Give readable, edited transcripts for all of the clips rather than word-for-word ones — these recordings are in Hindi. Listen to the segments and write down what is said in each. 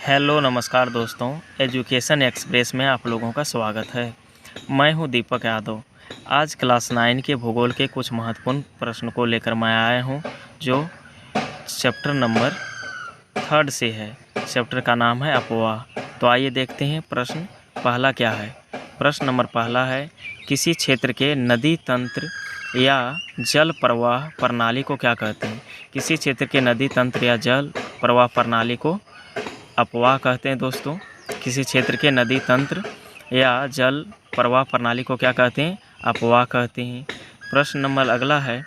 हेलो नमस्कार दोस्तों, एजुकेशन एक्सप्रेस में आप लोगों का स्वागत है। मैं हूं दीपक यादव। आज क्लास 9 के भूगोल के कुछ महत्वपूर्ण प्रश्न को लेकर मैं आया हूं, जो चैप्टर नंबर 3 से है। चैप्टर का नाम है अपवाह। तो आइए देखते हैं प्रश्न पहला क्या है। प्रश्न नंबर पहला है, किसी क्षेत्र के नदी तंत्र या जल प्रवाह प्रणाली को क्या कहते हैं। किसी क्षेत्र के नदी तंत्र या जल प्रवाह प्रणाली को अपवाह कहते हैं दोस्तों। किसी क्षेत्र के नदी तंत्र या जल प्रवाह प्रणाली को क्या कहते हैं, अपवाह कहते हैं। प्रश्न नंबर अगला है,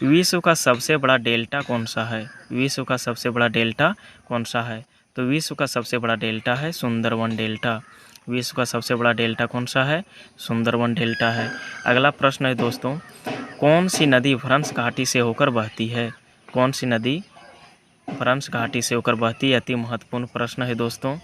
विश्व का सबसे बड़ा डेल्टा कौन सा है। विश्व का सबसे बड़ा डेल्टा कौन सा है। तो विश्व का सबसे बड़ा डेल्टा है सुंदरवन डेल्टा। विश्व का सबसे बड़ा डेल्टा कौन सा है, सुंदरवन डेल्टा है। अगला प्रश्न है दोस्तों, कौन सी नदी भ्रंश घाटी से होकर बहती है। कौन सी नदी भ्रंश घाटी से होकर बहती है, अति महत्वपूर्ण प्रश्न है दोस्तों।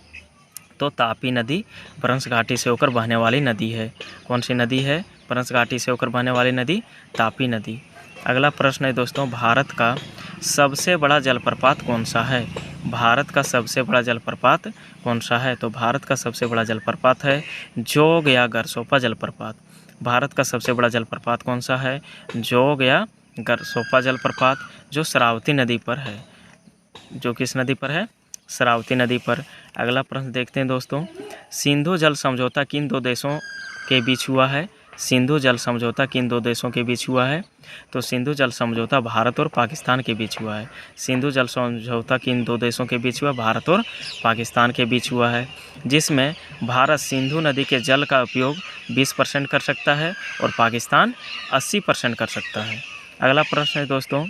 तो तापी नदी भ्रंश घाटी से होकर बहने वाली नदी है। कौन सी नदी है भ्रंश घाटी से होकर बहने वाली नदी, तापी नदी। अगला प्रश्न है दोस्तों, भारत का सबसे बड़ा जलप्रपात कौन सा है। भारत का सबसे बड़ा जलप्रपात कौन सा है। तो भारत का सबसे बड़ा जलप्रपात है जोग या गरसोपा जलप्रपात। भारत का सबसे बड़ा जलप्रपात कौन सा है, जोग या गरसोपा जलप्रपात, जो शरावती नदी पर है। जो किस नदी पर है, शरावती नदी पर। अगला प्रश्न देखते हैं दोस्तों, सिंधु जल समझौता किन दो देशों के बीच हुआ है। सिंधु जल समझौता किन दो देशों के बीच हुआ है। तो सिंधु जल समझौता भारत और पाकिस्तान के बीच हुआ है। सिंधु जल समझौता किन दो देशों के बीच हुआ, भारत और पाकिस्तान के बीच हुआ है, जिसमें भारत सिंधु नदी के जल का उपयोग 20% कर सकता है और पाकिस्तान 80% कर सकता है। अगला प्रश्न है दोस्तों,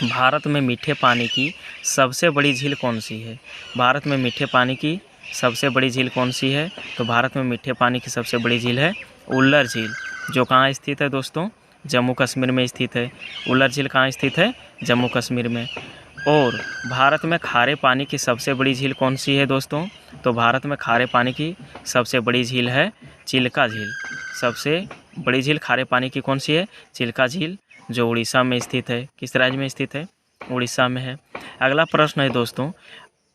भारत में मीठे पानी की सबसे बड़ी झील कौन सी है। भारत में मीठे पानी की सबसे बड़ी झील कौन सी है। तो भारत में मीठे पानी की सबसे बड़ी झील है उल्लर झील, जो कहाँ स्थित है दोस्तों, जम्मू कश्मीर में स्थित है। उल्लर झील कहाँ स्थित है, जम्मू कश्मीर में। और भारत में खारे पानी की सबसे बड़ी झील कौन सी है दोस्तों। तो भारत में खारे पानी की सबसे बड़ी झील है चिल्का झील। सबसे बड़ी झील खारे पानी की कौन सी है, चिल्का झील, जो उड़ीसा में स्थित है। किस राज्य में स्थित है, उड़ीसा में है। अगला प्रश्न है दोस्तों,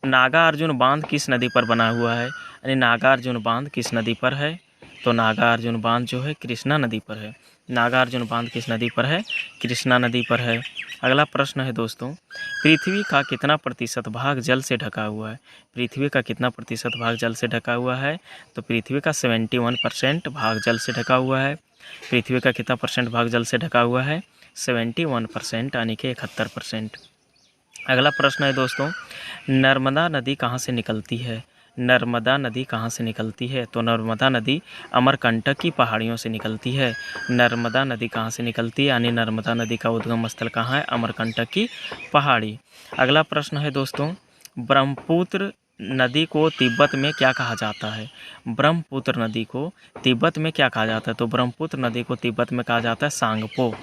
नागार्जुन बांध किस नदी पर बना हुआ है। यानी नागार्जुन बांध किस नदी पर है। तो नागार्जुन बांध जो है कृष्णा नदी पर है। नागार्जुन बांध किस नदी पर है, कृष्णा नदी पर है। अगला प्रश्न है दोस्तों, पृथ्वी का कितना प्रतिशत भाग जल से ढका हुआ है। पृथ्वी का कितना प्रतिशत भाग जल से ढका हुआ है। तो पृथ्वी का 71% भाग जल से ढका हुआ है। पृथ्वी का कितना परसेंट भाग जल से ढका हुआ है, 71%, यानी कि 71%। अगला प्रश्न है दोस्तों, नर्मदा नदी कहाँ से निकलती है। नर्मदा नदी कहाँ से निकलती है। तो नर्मदा नदी अमरकंटक की पहाड़ियों से निकलती है। नर्मदा नदी कहाँ से निकलती है, यानी नर्मदा नदी का उद्गम स्थल कहाँ है, अमरकंटक की पहाड़ी। अगला प्रश्न है दोस्तों, ब्रह्मपुत्र नदी को तिब्बत में क्या कहा जाता है। ब्रह्मपुत्र नदी को तिब्बत में क्या कहा जाता है। तो ब्रह्मपुत्र नदी को तिब्बत में कहा जाता है सांगपो।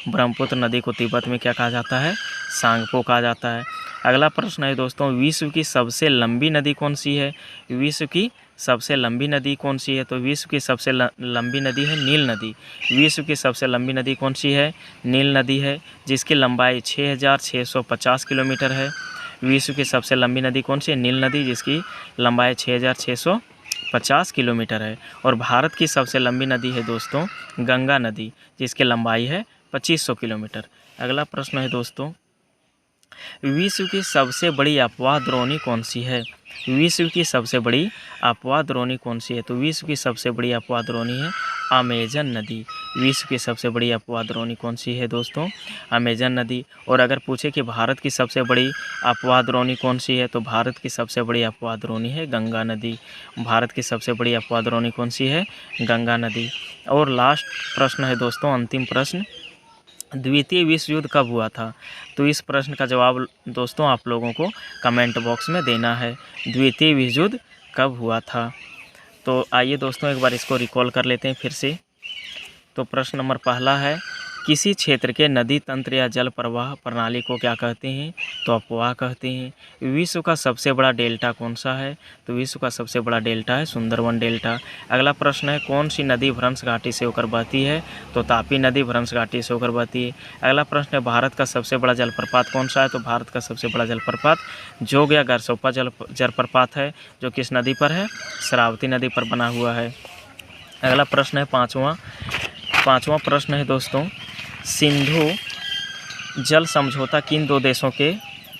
ब्रह्मपुत्र नदी को तिब्बत में क्या कहा जाता है, सांगपो कहा जाता है। अगला प्रश्न है दोस्तों, विश्व की सबसे लंबी नदी कौन सी है। विश्व की सबसे लंबी नदी कौन सी है। तो विश्व की सबसे लंबी नदी है नील नदी। विश्व की सबसे लंबी नदी कौन सी है, नील नदी है, जिसकी लंबाई 6650 किलोमीटर है। विश्व की सबसे लंबी नदी कौन सी है, नील नदी, जिसकी लंबाई 6650 किलोमीटर है। और भारत की सबसे लंबी नदी है दोस्तों गंगा नदी, जिसकी लंबाई है 2500 किलोमीटर। अगला प्रश्न है दोस्तों, विश्व की सबसे बड़ी अपवाह द्रोणी कौन सी है। विश्व की सबसे बड़ी अपवाह द्रोणी कौन सी है। तो विश्व की सबसे बड़ी अपवाह द्रोणी है अमेजन नदी। विश्व की सबसे बड़ी अपवाह द्रोणी कौन सी है दोस्तों, अमेजन नदी। और अगर पूछे कि भारत की सबसे बड़ी अपवाह द्रोणी कौन सी है, तो भारत की सबसे बड़ी अपवाह द्रोणी है गंगा नदी। भारत की सबसे बड़ी अपवाह द्रोणी कौन सी है, गंगा नदी। और लास्ट प्रश्न है दोस्तों, अंतिम प्रश्न, द्वितीय विश्व युद्ध कब हुआ था। तो इस प्रश्न का जवाब दोस्तों आप लोगों को कमेंट बॉक्स में देना है, द्वितीय विश्व युद्ध कब हुआ था। तो आइए दोस्तों एक बार इसको रिकॉल कर लेते हैं फिर से। तो प्रश्न नंबर पहला है, किसी क्षेत्र के नदी तंत्र या जल प्रवाह प्रणाली को क्या कहते हैं। तो अफवाह कहते हैं। विश्व का सबसे बड़ा डेल्टा कौन सा है? तो विश्व का सबसे बड़ा डेल्टा है सुंदरवन डेल्टा। अगला प्रश्न है कौन सी नदी भ्रंश घाटी से होकर बहती है? तो तापी नदी भ्रंश घाटी से होकर बहती है। अगला प्रश्न है भारत का सबसे बड़ा जलप्रपात कौन सा है? तो भारत का सबसे बड़ा जलप्रपात जोग या गरसोपा जलप्रपात है, जो किस नदी पर है? शरावती नदी पर बना हुआ है। अगला प्रश्न है पाँचवां प्रश्न है दोस्तों, सिंधु जल समझौता किन दो देशों के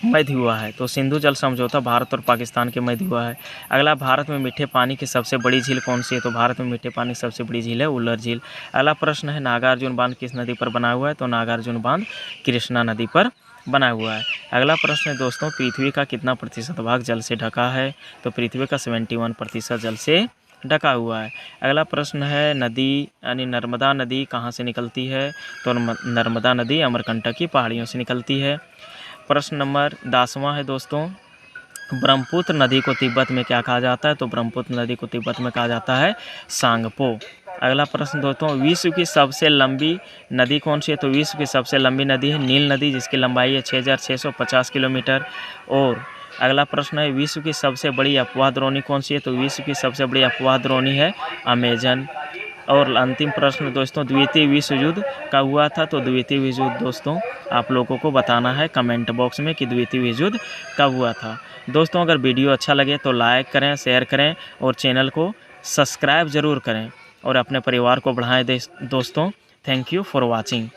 मध्य हुआ है? तो सिंधु जल समझौता भारत और पाकिस्तान के मध्य हुआ है। अगला भारत में मीठे पानी की सबसे बड़ी झील कौन सी है? तो भारत में मीठे पानी की सबसे बड़ी झील है उल्लर झील। अगला प्रश्न है नागार्जुन बांध किस नदी पर बना हुआ है? तो नागार्जुन बांध कृष्णा नदी पर बना हुआ है। अगला प्रश्न है दोस्तों, पृथ्वी का कितना प्रतिशत भाग जल से ढका है? तो पृथ्वी का 71% जल से ढका हुआ है। अगला प्रश्न है नदी यानी नर्मदा नदी कहाँ से निकलती है? तो नर्मदा नदी अमरकंटक की पहाड़ियों से निकलती है। प्रश्न नंबर 10वां है दोस्तों, ब्रह्मपुत्र नदी को तिब्बत में क्या कहा जाता है? तो ब्रह्मपुत्र नदी को तिब्बत में कहा जाता है सांगपो। अगला प्रश्न दोस्तों, विश्व की सबसे लंबी नदी कौन सी है? तो विश्व की सबसे लंबी नदी है नील नदी, जिसकी लंबाई है 6650 किलोमीटर। और अगला प्रश्न है विश्व की सबसे बड़ी अपवाह द्रोणी कौन सी है? तो विश्व की सबसे बड़ी अपवाह द्रोणी है अमेजन। और अंतिम प्रश्न दोस्तों, द्वितीय विश्व युद्ध कब हुआ था? तो द्वितीय विश्व युद्ध दोस्तों आप लोगों को बताना है कमेंट बॉक्स में कि द्वितीय विश्व युद्ध कब हुआ था। दोस्तों अगर वीडियो अच्छा लगे तो लाइक करें, शेयर करें और चैनल को सब्सक्राइब ज़रूर करें और अपने परिवार को बढ़ाएं दोस्तों। Thank you for watching.